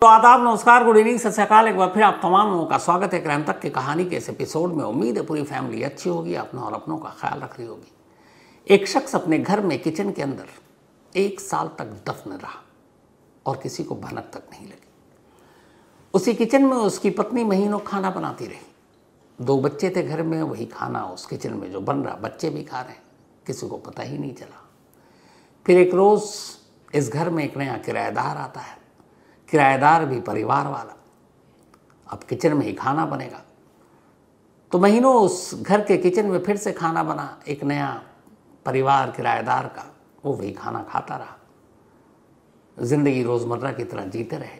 तो आदाब, नमस्कार, गुड इवनिंग, सत श्री अकाल। एक बार फिर आप तमाम लोगों का स्वागत है क्राइम तक की कहानी के इस एपिसोड में। उम्मीद है पूरी फैमिली अच्छी होगी, अपना और अपनों का ख्याल रख रही होगी। एक शख्स अपने घर में किचन के अंदर 1 साल तक दफन रहा और किसी को भनक तक नहीं लगी। उसी किचन में उसकी पत्नी महीनों खाना बनाती रही। 2 बच्चे थे घर में, वही खाना उस किचन में जो बन रहा, बच्चे भी खा रहे हैं, किसी को पता ही नहीं चला। फिर एक रोज़ इस घर में एक नया किराएदार आता है, किराएदार भी परिवार वाला। अब किचन में ही खाना बनेगा, तो महीनों उस घर के किचन में फिर से खाना बना। एक नया परिवार किराएदार का, वो वही खाना खाता रहा। जिंदगी रोज़मर्रा की तरह जीते रहे,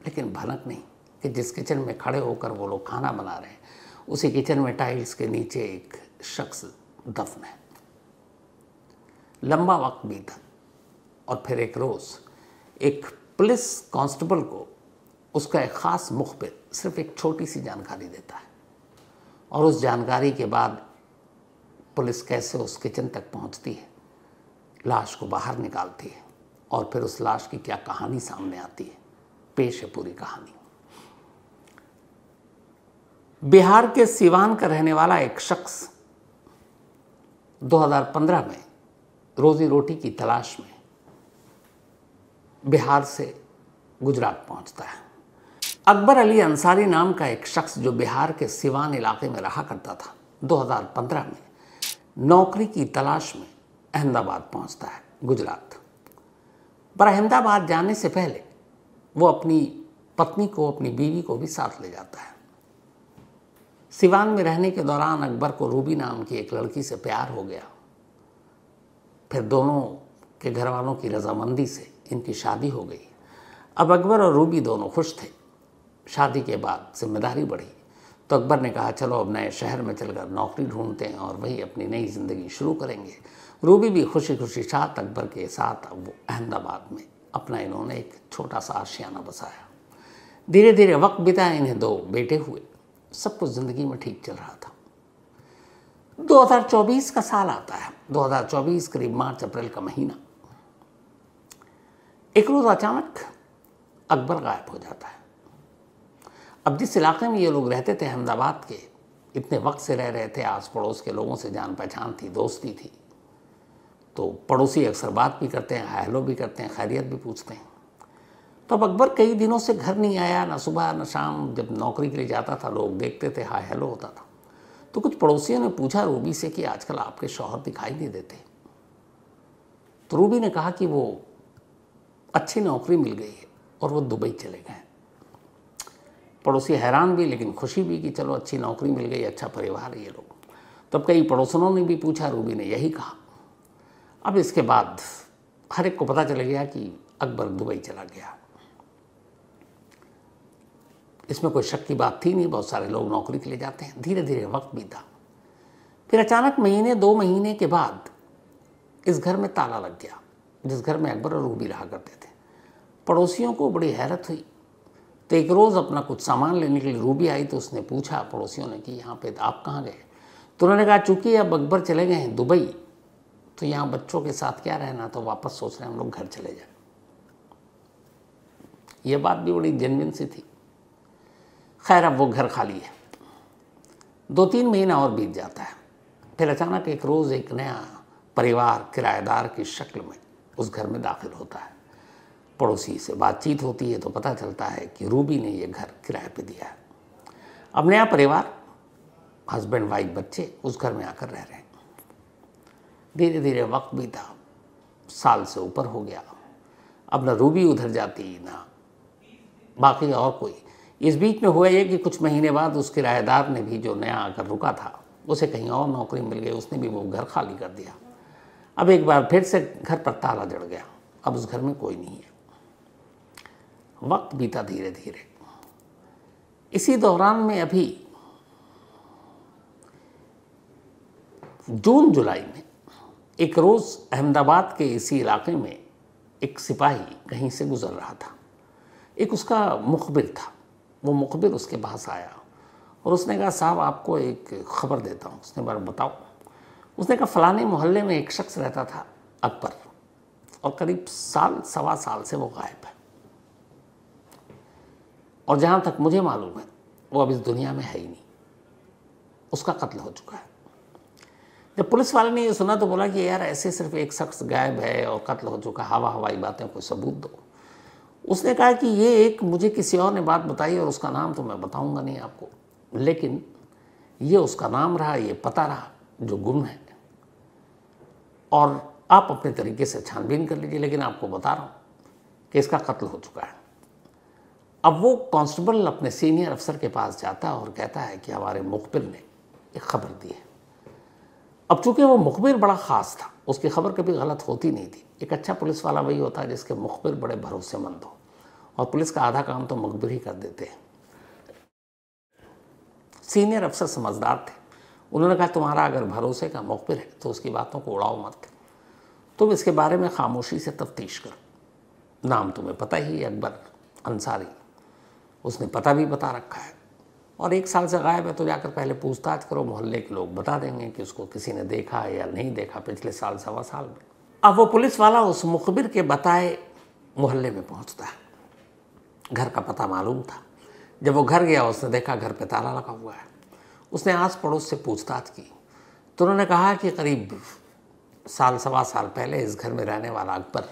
लेकिन भनक नहीं कि जिस किचन में खड़े होकर वो लोग खाना बना रहे हैं, उसी किचन में टाइल्स के नीचे एक शख्स दफन है। लंबा वक्त बीता और फिर एक रोज़ एक पुलिस कांस्टेबल को उसका एक ख़ास मुखबिर सिर्फ एक छोटी सी जानकारी देता है, और उस जानकारी के बाद पुलिस कैसे उस किचन तक पहुंचती है, लाश को बाहर निकालती है, और फिर उस लाश की क्या कहानी सामने आती है। पेश है पूरी कहानी। बिहार के सीवान का रहने वाला एक शख्स 2015 में रोजी रोटी की तलाश में बिहार से गुजरात पहुंचता है। अकबर अली अंसारी नाम का एक शख्स जो बिहार के सिवान इलाके में रहा करता था, 2015 में नौकरी की तलाश में अहमदाबाद पहुंचता है, गुजरात। पर अहमदाबाद जाने से पहले वो अपनी पत्नी को, अपनी बीवी को भी साथ ले जाता है। सिवान में रहने के दौरान अकबर को रूबी नाम की एक लड़की से प्यार हो गया। फिर दोनों के घर वालों की रजामंदी से इनकी शादी हो गई। अब अकबर और रूबी दोनों खुश थे। शादी के बाद जिम्मेदारी बढ़ी, तो अकबर ने कहा चलो अब नए शहर में चलकर नौकरी ढूंढते हैं और वही अपनी नई ज़िंदगी शुरू करेंगे। रूबी भी खुशी खुशी साथ अकबर के साथ अब वो अहमदाबाद में अपना इन्होंने एक छोटा सा आशियाना बसाया। धीरे धीरे वक्त बिता, इन्हें 2 बेटे हुए। सब कुछ ज़िंदगी में ठीक चल रहा था। 2024 का साल आता है, 2024 करीब मार्च अप्रैल का महीना। एक रोज़ अचानक अकबर गायब हो जाता है। अब जिस इलाके में ये लोग रहते थे, अहमदाबाद के, इतने वक्त से रह रहे थे, आस पड़ोस के लोगों से जान पहचान थी, दोस्ती थी, तो पड़ोसी अक्सर बात भी करते हैं, हाय हेलो भी करते हैं, खैरियत भी पूछते हैं। तो अब अकबर कई दिनों से घर नहीं आया, ना सुबह ना शाम। जब नौकरी के लिए जाता था, लोग देखते थे, हाय हेलो होता था। तो कुछ पड़ोसियों ने पूछा रूबी से कि आजकल आपके शौहर दिखाई नहीं देते। तो रूबी ने कहा कि वो अच्छी नौकरी मिल गई है और वो दुबई चले गए। पड़ोसी हैरान भी लेकिन खुशी भी कि चलो अच्छी नौकरी मिल गई, अच्छा परिवार है ये लोग। तब कई पड़ोसनों ने भी पूछा, रूबी ने यही कहा। अब इसके बाद हर एक को पता चल गया कि अकबर दुबई चला गया। इसमें कोई शक की बात थी नहीं, बहुत सारे लोग नौकरी के लिए जाते हैं। धीरे धीरे वक्त बीता। फिर अचानक महीने 2 महीने के बाद इस घर में ताला लग गया, जिस घर में अकबर और रूबी रहा करते थे। पड़ोसियों को बड़ी हैरत हुई। तो एक रोज़ अपना कुछ सामान लेने के लिए रूबी आई, तो उसने पूछा पड़ोसियों ने कि यहाँ पे आप कहाँ गए। तो उन्होंने कहा चूँकि अब अकबर चले गए हैं दुबई, तो यहाँ बच्चों के साथ क्या रहना, तो वापस सोच रहे हैं हम लोग घर चले जाए। ये बात भी बड़ी जेन्युइन सी थी। खैर, अब वो घर खाली है। 2-3 महीना और बीत जाता है। फिर अचानक एक रोज़ एक नया परिवार किराएदार की शक्ल में उस घर में दाखिल होता है। पड़ोसी से बातचीत होती है तो पता चलता है कि रूबी ने ये घर किराए पे दिया है। अब नया परिवार, हस्बैंड वाइफ बच्चे उस घर में आकर रह रहे हैं। धीरे धीरे वक्त बीता, साल से ऊपर हो गया। अब न रूबी उधर जाती, ना बाकी और कोई। इस बीच में हुआ ये कि कुछ महीने बाद उस किराएदार ने भी, जो नया आकर रुका था, उसे कहीं और नौकरी मिल गई। उसने भी वो घर खाली कर दिया। अब एक बार फिर से घर पर ताला जड़ गया। अब उस घर में कोई नहीं है। वक्त बीता धीरे धीरे। इसी दौरान में अभी जून जुलाई में एक रोज़ अहमदाबाद के इसी इलाके में एक सिपाही कहीं से गुजर रहा था। एक उसका मुखबिर था। वो मुखबिर उसके पास आया और उसने कहा साहब आपको एक खबर देता हूँ। उसने बार बताओ। उसने कहा फलाने मोहल्ले में एक शख्स रहता था अकबर, और करीब साल 1.25 साल से वो गायब है। और जहाँ तक मुझे मालूम है वो अब इस दुनिया में है ही नहीं, उसका कत्ल हो चुका है। जब पुलिस वाले ने ये सुना तो बोला कि यार ऐसे सिर्फ एक शख्स गायब है और कत्ल हो चुका, हवाई बातें, कोई सबूत दो। उसने कहा कि ये एक मुझे किसी और ने बात बताई और उसका नाम तो मैं बताऊंगा नहीं आपको, लेकिन ये उसका नाम रहा, ये पता रहा जो गुम है, और आप अपने तरीके से छानबीन कर लीजिए, लेकिन आपको बता रहा हूँ कि इसका कत्ल हो चुका है। अब वो कांस्टेबल अपने सीनियर अफसर के पास जाता है और कहता है कि हमारे मुखबिर ने एक खबर दी है। अब चूंकि वो मुखबिर बड़ा ख़ास था, उसकी खबर कभी गलत होती नहीं थी। एक अच्छा पुलिस वाला वही होता है जिसके मुखबिर बड़े भरोसेमंद हो, और पुलिस का आधा काम तो मुखबिर ही कर देते हैं। सीनियर अफसर समझदार थे, उन्होंने कहा तुम्हारा अगर भरोसे का मुखबिर है तो उसकी बातों को उड़ाओ मत, तुम इसके बारे में खामोशी से तफ्तीश करो। नाम तुम्हें पता ही है, अकबर अंसारी, उसने पता भी बता रखा है, और 1 साल से गायब है, तो जाकर पहले पूछताछ करो, मोहल्ले के लोग बता देंगे कि उसको किसी ने देखा है या नहीं देखा पिछले साल, सवा साल में। अब वो पुलिस वाला उस मुखबिर के बताए मोहल्ले में पहुंचता है। घर का पता मालूम था। जब वो घर गया उसने देखा घर पे ताला लगा हुआ है। उसने आस पड़ोस से पूछताछ की तो उन्होंने कहा कि करीब साल, सवा साल पहले इस घर में रहने वाला अकबर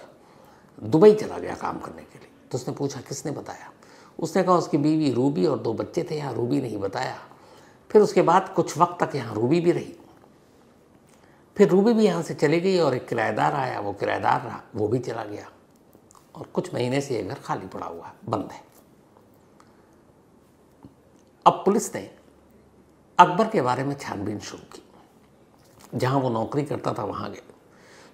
दुबई चला गया काम करने के लिए। तो उसने पूछा किसने बताया? उसने कहा उसकी बीवी रूबी और 2 बच्चे थे, यहाँ रूबी नहीं बताया। फिर उसके बाद कुछ वक्त तक यहाँ रूबी भी रही, फिर रूबी भी यहाँ से चली गई और एक किराएदार आया, वो किराएदार रहा, वो भी चला गया, और कुछ महीने से ये घर खाली पड़ा हुआ है, बंद है। अब पुलिस ने अकबर के बारे में छानबीन शुरू की। जहाँ वो नौकरी करता था वहाँ गए,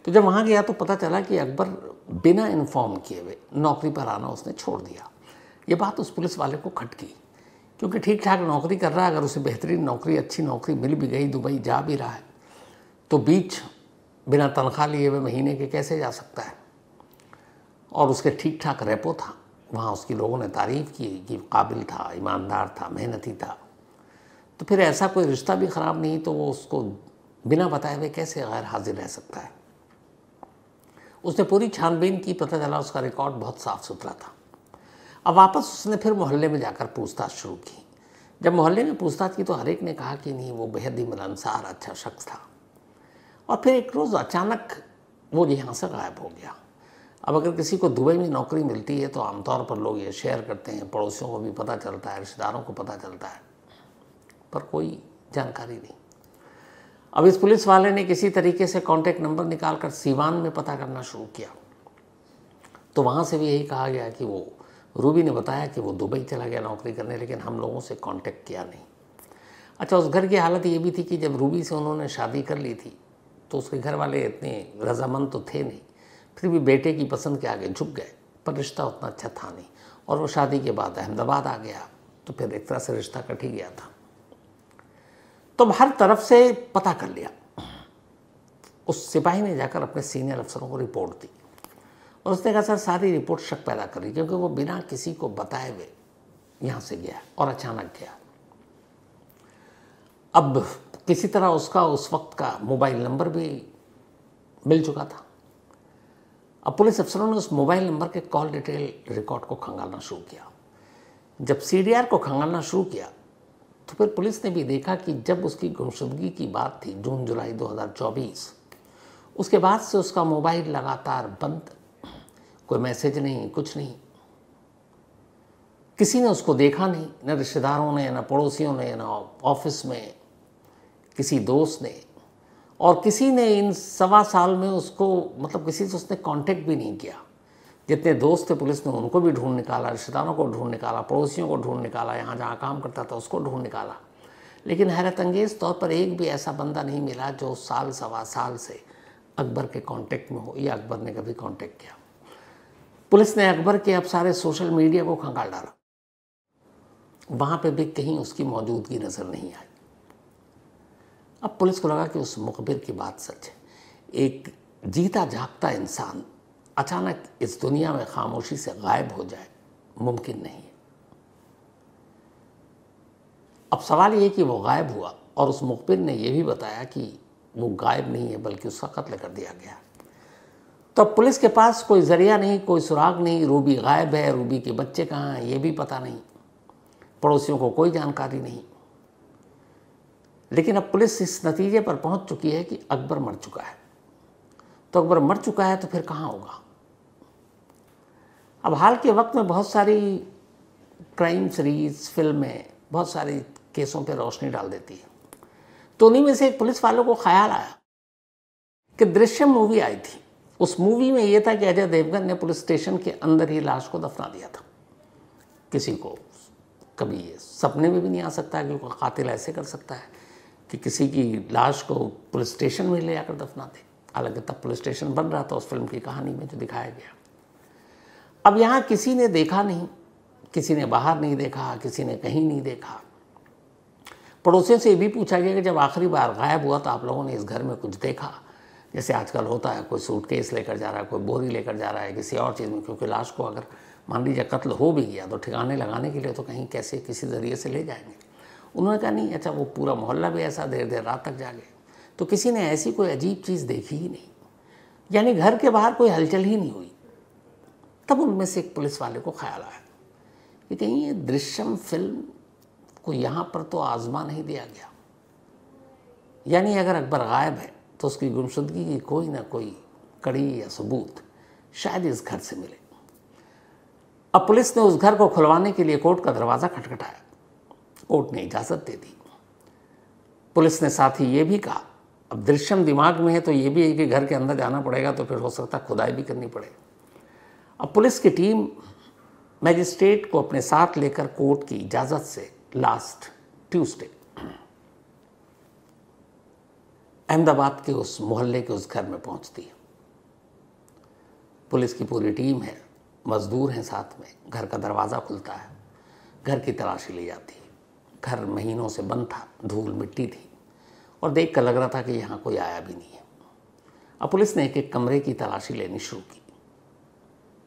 तो जब वहाँ गया तो पता चला कि अकबर बिना इन्फॉर्म किए हुए नौकरी पर आना उसने छोड़ दिया। ये बात उस पुलिस वाले को खटकी, क्योंकि ठीक ठाक नौकरी कर रहा है, अगर उसे बेहतरीन नौकरी, अच्छी नौकरी मिल भी गई, दुबई जा भी रहा है, तो बीच बिना तनख्वाह लिए हुए महीने के कैसे जा सकता है? और उसके ठीक ठाक रेपो था, वहाँ उसकी लोगों ने तारीफ़ की कि काबिल था, ईमानदार था, मेहनती था, तो फिर ऐसा कोई रिश्ता भी ख़राब नहीं, तो वो उसको बिना बताए हुए कैसे गैर हाजिर रह सकता है? उसने पूरी छानबीन की, पता चला उसका रिकॉर्ड बहुत साफ़ सुथरा था। अब वापस उसने फिर मोहल्ले में जाकर पूछताछ शुरू की। जब मोहल्ले में पूछताछ की तो हर एक ने कहा कि नहीं, वो बेहद ही मिलनसार अच्छा शख्स था। और फिर एक रोज़ अचानक वो यहाँ से गायब हो गया। अब अगर किसी को दुबई में नौकरी मिलती है तो आमतौर पर लोग ये शेयर करते हैं, पड़ोसियों को भी पता चलता है, रिश्तेदारों को पता चलता है, पर कोई जानकारी नहीं। अब इस पुलिस वाले ने किसी तरीके से कॉन्टैक्ट नंबर निकालकर सीवान में पता करना शुरू किया, तो वहाँ से भी यही कहा गया कि वो रूबी ने बताया कि वो दुबई चला गया नौकरी करने, लेकिन हम लोगों से कांटेक्ट किया नहीं। अच्छा, उस घर की हालत ये भी थी कि जब रूबी से उन्होंने शादी कर ली थी तो उसके घर वाले इतने रजामंद तो थे नहीं, फिर भी बेटे की पसंद के आगे झुक गए, पर रिश्ता उतना अच्छा था नहीं, और वो शादी के बाद अहमदाबाद आ गया, तो फिर एक तरह से रिश्ता कट ही गया था। तो हर तरफ से पता कर लिया। उस सिपाही ने जाकर अपने सीनियर अफसरों को रिपोर्ट दी, और उसने कहा सर सारी रिपोर्ट शक पैदा कर रही, क्योंकि वो बिना किसी को बताए हुए यहाँ से गया और अचानक गया। अब किसी तरह उसका उस वक्त का मोबाइल नंबर भी मिल चुका था। अब पुलिस अफसरों ने उस मोबाइल नंबर के कॉल डिटेल रिकॉर्ड को खंगालना शुरू किया। जब CDR को खंगालना शुरू किया तो फिर पुलिस ने भी देखा कि जब उसकी गुमशुदगी की बात थी जून जुलाई 2024, उसके बाद से उसका मोबाइल लगातार बंद, कोई मैसेज नहीं, कुछ नहीं। किसी ने उसको देखा नहीं, न रिश्तेदारों ने, न पड़ोसियों ने, न ऑफिस में किसी दोस्त ने, और किसी ने इन सवा साल में उसको, मतलब किसी से उसने कांटेक्ट भी नहीं किया। जितने दोस्त थे पुलिस ने उनको भी ढूंढ निकाला, रिश्तेदारों को ढूंढ निकाला, पड़ोसियों को ढूंढ निकाला, यहाँ जहाँ काम करता था उसको ढूंढ निकाला, लेकिन हैरत अंगेज़ तौर पर एक भी ऐसा बंदा नहीं मिला जो साल, सवा साल से अकबर के कांटेक्ट में हो, या अकबर ने कभी कांटेक्ट किया। पुलिस ने अकबर के अब सारे सोशल मीडिया को खंगाल डाला, वहाँ पे भी कहीं उसकी मौजूदगी नज़र नहीं आई। अब पुलिस को लगा कि उस मुखबिर की बात सच है। एक जीता जागता इंसान अचानक इस दुनिया में खामोशी से गायब हो जाए, मुमकिन नहीं है। अब सवाल ये कि वो गायब हुआ, और उस मुखबिर ने यह भी बताया कि वो गायब नहीं है बल्कि उसका कत्ल कर दिया गया। तो अब पुलिस के पास कोई जरिया नहीं, कोई सुराग नहीं, रूबी गायब है, रूबी के बच्चे कहाँ हैं ये भी पता नहीं। पड़ोसियों को कोई जानकारी नहीं। लेकिन अब पुलिस इस नतीजे पर पहुंच चुकी है कि अकबर मर चुका है। तो अकबर मर चुका है तो फिर कहाँ होगा? अब हाल के वक्त में बहुत सारी क्राइम सीरीज, फिल्में बहुत सारे केसों पर रोशनी डाल देती है। तो उन्हीं में से एक पुलिस वालों को ख्याल आया कि दृश्यम मूवी आई थी। उस मूवी में यह था कि अजय देवगन ने पुलिस स्टेशन के अंदर ही लाश को दफना दिया था। किसी को कभी ये सपने में भी नहीं आ सकता कि कोई कातिल ऐसे कर सकता है कि किसी की लाश को पुलिस स्टेशन में ले जाकर दफना दे। हालांकि तब पुलिस स्टेशन बन रहा था उस फिल्म की कहानी में जो दिखाया गया। अब यहाँ किसी ने देखा नहीं, किसी ने बाहर नहीं देखा, किसी ने कहीं नहीं देखा। पड़ोसियों से भी पूछा गया कि जब आखिरी बार गायब हुआ तो आप लोगों ने इस घर में कुछ देखा? जैसे आजकल होता है, कोई सूटकेस लेकर जा रहा है, कोई बोरी लेकर जा रहा है किसी और चीज़ में, क्योंकि लाश को अगर मान लीजिए कत्ल हो भी गया तो ठिकाने लगाने के लिए तो कहीं कैसे किसी ज़रिए से ले जाएंगे। उन्होंने कहा नहीं, अच्छा वो पूरा मोहल्ला भी ऐसा देर देर रात तक जागे। तो किसी ने ऐसी कोई अजीब चीज़ देखी ही नहीं, यानी घर के बाहर कोई हलचल ही नहीं हुई। तब उनमें से एक पुलिस वाले को ख्याल आया कि कहीं ये दृश्यम फिल्म को यहाँ पर तो आजमा नहीं दिया गया, यानी अगर अकबर गायब है तो उसकी गुमशुदगी की कोई ना कोई कड़ी या सबूत शायद इस घर से मिले। अब पुलिस ने उस घर को खुलवाने के लिए कोर्ट का दरवाज़ा खटखटाया। कोर्ट ने इजाज़त दे दी। पुलिस ने साथ ही ये भी कहा, अब दृश्यम दिमाग में है तो ये भी है कि घर के अंदर जाना पड़ेगा, तो फिर हो सकता है खुदाई भी करनी पड़े। अब पुलिस की टीम मैजिस्ट्रेट को अपने साथ लेकर कोर्ट की इजाज़त से लास्ट ट्यूसडे अहमदाबाद के उस मोहल्ले के उस घर में पहुंचती है। पुलिस की पूरी टीम है, मजदूर हैं साथ में। घर का दरवाज़ा खुलता है, घर की तलाशी ली जाती है। घर महीनों से बंद था, धूल मिट्टी थी और देख कर लग रहा था कि यहाँ कोई आया भी नहीं है। अब पुलिस ने एक एक कमरे की तलाशी लेनी शुरू की।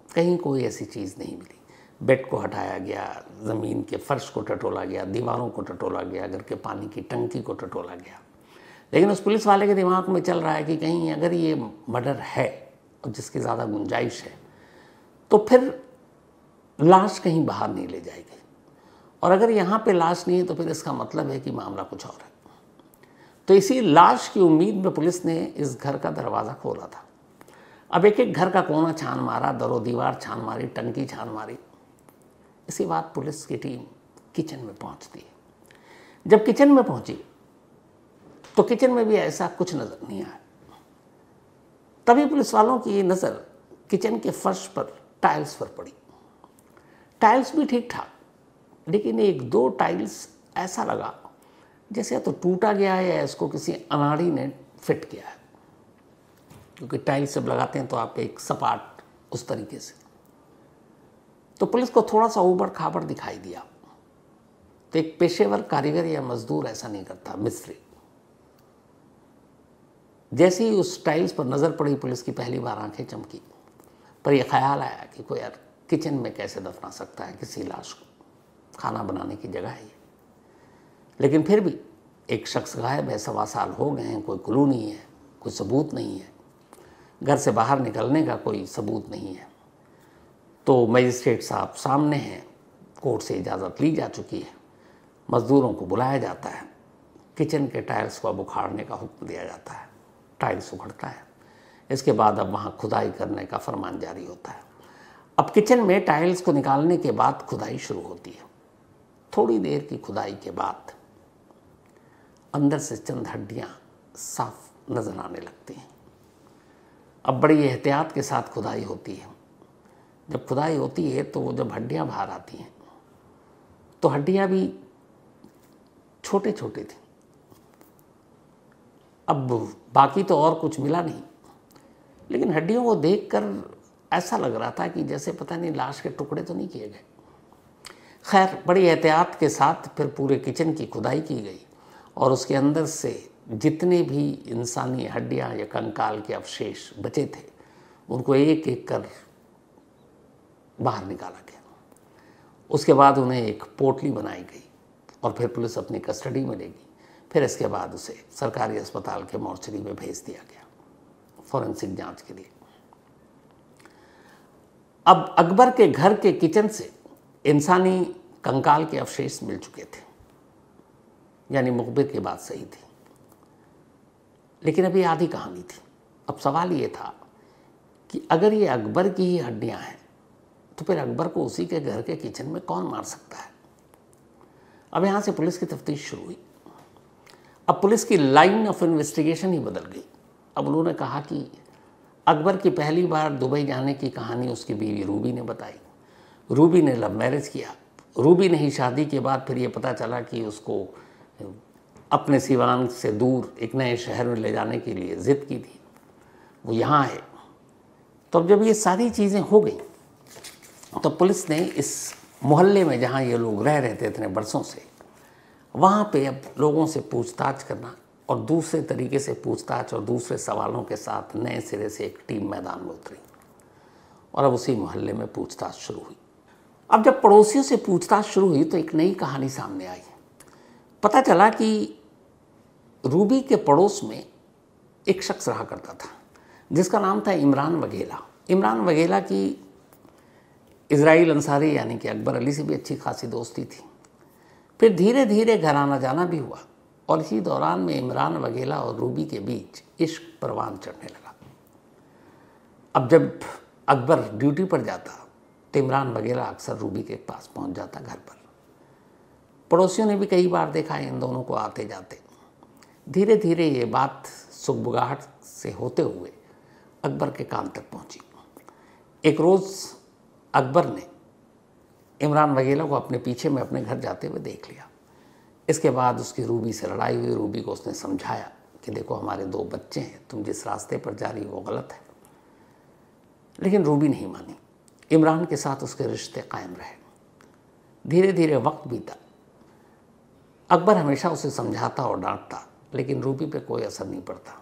कहीं कोई ऐसी चीज़ नहीं मिली। बेड को हटाया गया, ज़मीन के फर्श को टटोला गया, दीवारों को टटोला गया, घर के पानी की टंकी को टटोला गया। लेकिन उस पुलिस वाले के दिमाग में चल रहा है कि कहीं अगर ये मर्डर है और जिसकी ज़्यादा गुंजाइश है तो फिर लाश कहीं बाहर नहीं ले जाएगी, और अगर यहाँ पे लाश नहीं है तो फिर इसका मतलब है कि मामला कुछ और है। तो इसी लाश की उम्मीद में पुलिस ने इस घर का दरवाज़ा खोला था। अब एक एक घर का कोना छान मारा, दरो दीवार छान मारी, टंकी छान मारी। इसी बात पुलिस की टीम किचन में पहुंचती है। जब किचन में पहुंची तो किचन में भी ऐसा कुछ नज़र नहीं आया। तभी पुलिस वालों की ये नज़र किचन के फर्श पर टाइल्स पर पड़ी। टाइल्स भी ठीक ठाक, लेकिन एक दो टाइल्स ऐसा लगा जैसे तो टूटा गया है या इसको किसी अनाड़ी ने फिट किया है, क्योंकि टाइल्स जब लगाते हैं तो आप एक सपाट उस तरीके से। तो पुलिस को थोड़ा सा ऊबड़ खाबड़ दिखाई दिया। तो एक पेशेवर कारीगर या मजदूर ऐसा नहीं करता, मिस्त्री। जैसे ही उस टाइल्स पर नज़र पड़ी पुलिस की पहली बार आंखें चमकी, पर यह ख्याल आया कि कोई यार किचन में कैसे दफना सकता है किसी लाश को, खाना बनाने की जगह है ये। लेकिन फिर भी एक शख्स गायब है, 1.25 साल हो गए हैं, कोई क्लू नहीं है, कोई सबूत नहीं है, घर से बाहर निकलने का कोई सबूत नहीं है। तो मजिस्ट्रेट साहब सामने हैं, कोर्ट से इजाज़त ली जा चुकी है, मज़दूरों को बुलाया जाता है, किचन के टाइल्स को अब उखाड़ने का हुक्म दिया जाता है। टाइल्स उखड़ता है। इसके बाद अब वहाँ खुदाई करने का फरमान जारी होता है। अब किचन में टाइल्स को निकालने के बाद खुदाई शुरू होती है। थोड़ी देर की खुदाई के बाद अंदर से चंद हड्डियाँ साफ नज़र आने लगती हैं। अब बड़ी एहतियात के साथ खुदाई होती है। जब खुदाई होती है तो जब हड्डियाँ बाहर आती हैं तो हड्डियाँ भी छोटे छोटे थी। अब बाकी तो और कुछ मिला नहीं, लेकिन हड्डियों को देखकर ऐसा लग रहा था कि जैसे पता नहीं लाश के टुकड़े तो नहीं किए गए। खैर, बड़ी एहतियात के साथ फिर पूरे किचन की खुदाई की गई और उसके अंदर से जितने भी इंसानी हड्डियां या कंकाल के अवशेष बचे थे उनको एक एक कर बाहर निकाला गया। उसके बाद उन्हें एक पोटली बनाई गई और फिर पुलिस अपनी कस्टडी में लेगी। फिर इसके बाद उसे सरकारी अस्पताल के मॉर्चरी में भेज दिया गया फॉरेंसिक जांच के लिए। अब अकबर के घर के किचन से इंसानी कंकाल के अवशेष मिल चुके थे, यानी मुखबिर की बात सही थी। लेकिन अभी आधी कहानी थी। अब सवाल ये था कि अगर ये अकबर की ही हड्डियां हैं तो फिर अकबर को उसी के घर के किचन में कौन मार सकता है। अब यहाँ से पुलिस की तफ्तीश शुरू हुई। अब पुलिस की लाइन ऑफ इन्वेस्टिगेशन ही बदल गई। अब उन्होंने कहा कि अकबर की पहली बार दुबई जाने की कहानी उसकी बीवी रूबी ने बताई। रूबी ने लव मैरिज किया। रूबी ने ही शादी के बाद फिर ये पता चला कि उसको अपने सिवान से दूर एक नए शहर में ले जाने के लिए ज़िद की थी, वो यहाँ है। तो अब जब ये सारी चीज़ें हो गई तो पुलिस ने इस मोहल्ले में जहाँ ये लोग रह रहे थे इतने बरसों से, वहाँ पे अब लोगों से पूछताछ करना और दूसरे तरीके से पूछताछ और दूसरे सवालों के साथ नए सिरे से एक टीम मैदान में उतरी और अब उसी मोहल्ले में पूछताछ शुरू हुई। अब जब पड़ोसियों से पूछताछ शुरू हुई तो एक नई कहानी सामने आई। पता चला कि रूबी के पड़ोस में एक शख्स रहा करता था जिसका नाम था इमरान वघेला। इमरान वघेला की इज़राइल अंसारी यानी कि अकबर अली से भी अच्छी खासी दोस्ती थी। फिर धीरे धीरे घर आना जाना भी हुआ और इसी दौरान में इमरान वघेला और रूबी के बीच इश्क परवान चढ़ने लगा। अब जब अकबर ड्यूटी पर जाता तो इमरान वघेला अक्सर रूबी के पास पहुंच जाता घर पर। पड़ोसियों ने भी कई बार देखा इन दोनों को आते जाते। धीरे धीरे ये बात सुगबुगाहट से होते हुए अकबर के कान तक पहुंची। एक रोज़ अकबर ने इमरान वघेला को अपने पीछे में अपने घर जाते हुए देख लिया। इसके बाद उसकी रूबी से लड़ाई हुई। रूबी को उसने समझाया कि देखो हमारे 2 बच्चे हैं, तुम जिस रास्ते पर जा रही हो वो गलत है। लेकिन रूबी नहीं मानी। इमरान के साथ उसके रिश्ते कायम रहे। धीरे धीरे वक्त बीता। अकबर हमेशा उसे समझाता और डांटता, लेकिन रूबी पे कोई असर नहीं पड़ता।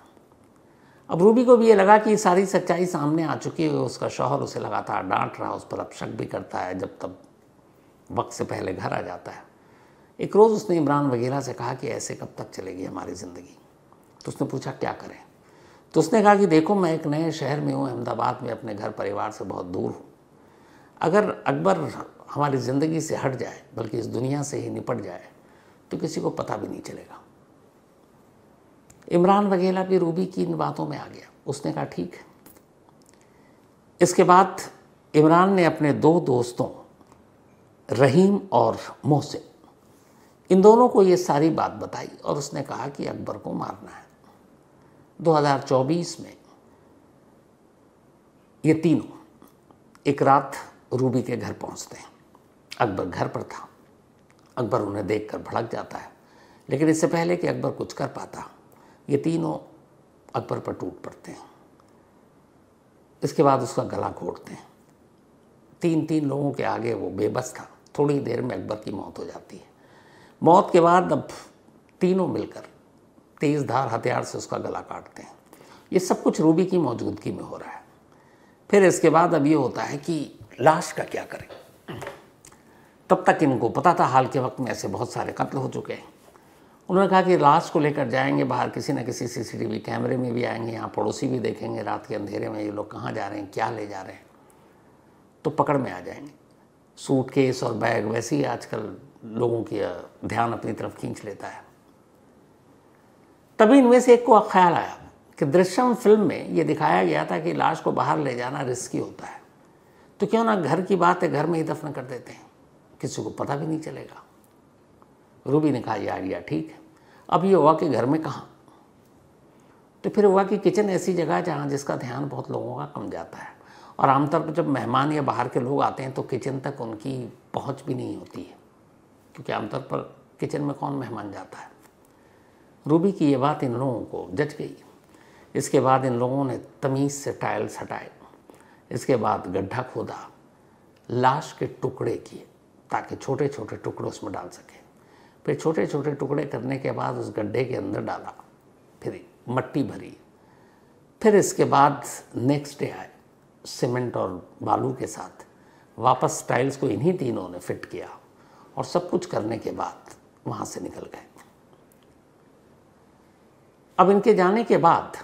अब रूबी को भी ये लगा कि सारी सच्चाई सामने आ चुकी है। उसका शौहर उसे लगातार डांट रहा, उस पर अब शक भी करता है, जब तब वक्त से पहले घर आ जाता है। एक रोज़ उसने इमरान वघेला से कहा कि ऐसे कब तक चलेगी हमारी ज़िंदगी। तो उसने पूछा क्या करें। तो उसने कहा कि देखो मैं एक नए शहर में हूँ, अहमदाबाद में, अपने घर परिवार से बहुत दूर हूँ। अगर अकबर हमारी ज़िंदगी से हट जाए, बल्कि इस दुनिया से ही निपट जाए, तो किसी को पता भी नहीं चलेगा। इमरान वघेला भी रूबी की इन बातों में आ गया। उसने कहा ठीक है। इसके बाद इमरान ने अपने 2 दोस्तों रहीम और मोहसिन, इन दोनों को ये सारी बात बताई और उसने कहा कि अकबर को मारना है। 2024 में ये तीनों एक रात रूबी के घर पहुंचते हैं। अकबर घर पर था। अकबर उन्हें देखकर भड़क जाता है, लेकिन इससे पहले कि अकबर कुछ कर पाता, ये तीनों अकबर पर टूट पड़ते हैं। इसके बाद उसका गला घोंटते हैं। 3 लोगों के आगे वो बेबस था। थोड़ी देर में अकबर की मौत हो जाती है। मौत के बाद अब तीनों मिलकर तेज़ धार हथियार से उसका गला काटते हैं। ये सब कुछ रूबी की मौजूदगी में हो रहा है। फिर इसके बाद अब ये होता है कि लाश का क्या करें। तब तक इनको पता था हाल के वक्त में ऐसे बहुत सारे कत्ल हो चुके हैं। उन्होंने कहा कि लाश को लेकर जाएंगे बाहर, किसी न किसी CCTV कैमरे में भी आएंगे, यहाँ पड़ोसी भी देखेंगे रात के अंधेरे में ये लोग कहाँ जा रहे हैं, क्या ले जा रहे हैं, तो पकड़ में आ जाएंगे। सूटकेस और बैग वैसे ही आजकल लोगों की ध्यान अपनी तरफ खींच लेता है। तभी इनमें से एक को ख्याल आया कि दृश्यम फिल्म में ये दिखाया गया था कि लाश को बाहर ले जाना रिस्की होता है, तो क्यों ना घर की बात है घर में ही दफन कर देते हैं, किसी को पता भी नहीं चलेगा। रूबी ने कहा ये आइडिया ठीक है। अब ये हुआ कि घर में कहाँ, तो फिर हुआ कि किचन ऐसी जगह है जहाँ जिसका ध्यान बहुत लोगों का कम जाता है और आमतौर पर जब मेहमान या बाहर के लोग आते हैं तो किचन तक उनकी पहुँच भी नहीं होती है, क्योंकि आमतौर पर किचन में कौन मेहमान जाता है। रूबी की ये बात इन लोगों को जच गई। इसके बाद इन लोगों ने तमीज़ से टाइल्स हटाए। इसके बाद गड्ढा खोदा, लाश के टुकड़े किए ताकि छोटे छोटे टुकड़े उसमें डाल सके। फिर छोटे छोटे टुकड़े करने के बाद उस गड्ढे के अंदर डाला, फिर मट्टी भरी। फिर इसके बाद नेक्स्ट डे आए सीमेंट और बालू के साथ, वापस टाइल्स को इन्हीं तीनों ने फिट किया और सब कुछ करने के बाद वहाँ से निकल गए। अब इनके जाने के बाद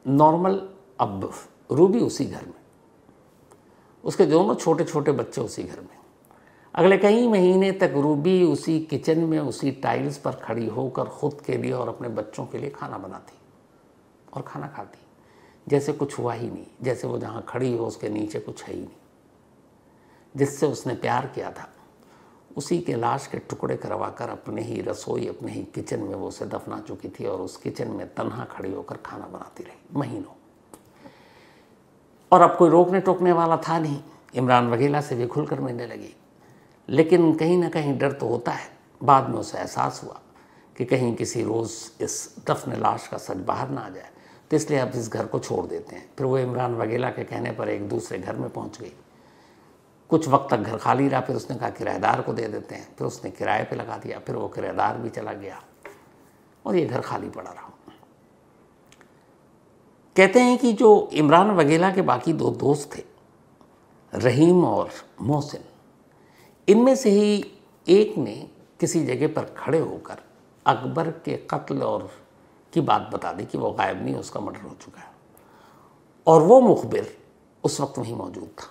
नॉर्मल, अब रूबी उसी घर में, उसके दोनों छोटे छोटे बच्चे उसी घर में। अगले कई महीने तक रूबी उसी किचन में उसी टाइल्स पर खड़ी होकर खुद के लिए और अपने बच्चों के लिए खाना बनाती और खाना खाती, जैसे कुछ हुआ ही नहीं, जैसे वो जहाँ खड़ी हो उसके नीचे कुछ है ही नहीं। जिससे उसने प्यार किया था उसी के लाश के टुकड़े करवाकर अपने ही रसोई, अपने ही किचन में वो उसे दफना चुकी थी और उस किचन में तन्हा खड़ी होकर खाना बनाती रही महीनों। और अब कोई रोकने टोकने वाला था नहीं। इमरान वघेला से भी खुलकर मिलने लगी, लेकिन कहीं ना कहीं डर तो होता है। बाद में उसे एहसास हुआ कि कहीं किसी रोज़ इस दफन लाश का सच बाहर ना आ जाए, तो इसलिए अब इस घर को छोड़ देते हैं। फिर वो इमरान वघेला के कहने पर एक दूसरे घर में पहुंच गई। कुछ वक्त तक घर खाली रहा, फिर उसने कहा किराएदार को दे देते हैं, फिर उसने किराए पे लगा दिया, फिर वो किराएदार भी चला गया और ये घर खाली पड़ा रहा। कहते हैं कि जो इमरान वघेला के बाकी दो दोस्त थे, रहीम और मोहसिन, इनमें से ही एक ने किसी जगह पर खड़े होकर अकबर के कत्ल और की बात बता दी कि वो गायब नहीं, उसका मर्डर हो चुका है। और वो मुखबिर उस वक्त वहीं मौजूद था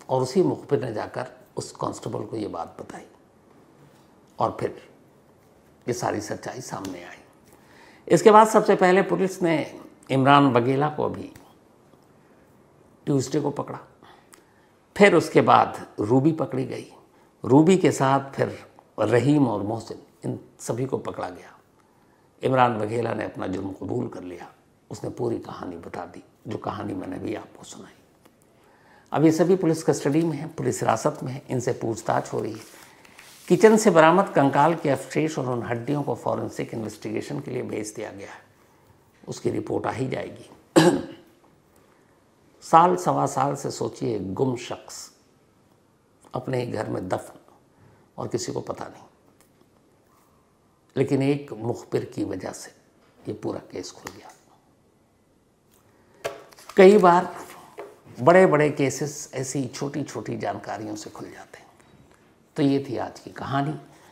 और उसी मुखबिर ने जाकर उस कांस्टेबल को ये बात बताई और फिर ये सारी सच्चाई सामने आई। इसके बाद सबसे पहले पुलिस ने इमरान वघेला को अभी ट्यूसडे को पकड़ा, फिर उसके बाद रूबी पकड़ी गई, रूबी के साथ फिर रहीम और मोहसिन, इन सभी को पकड़ा गया। इमरान वघेला ने अपना जुर्म कबूल कर लिया, उसने पूरी कहानी बता दी, जो कहानी मैंने भी आपको सुनाई। अब ये सभी पुलिस कस्टडी में हैं, पुलिस हिरासत में है, इनसे पूछताछ हो रही है। किचन से बरामद कंकाल के अवशेष और उन हड्डियों को फॉरेंसिक इन्वेस्टिगेशन के लिए भेज दिया गया है, उसकी रिपोर्ट आ ही जाएगी। साल सवा साल से सोचिए, गुम शख्स अपने ही घर में दफन और किसी को पता नहीं, लेकिन एक मुखबिर की वजह से ये पूरा केस खुल गया। कई बार बड़े बड़े केसेस ऐसी छोटी छोटी जानकारियों से खुल जाते हैं। तो ये थी आज की कहानी।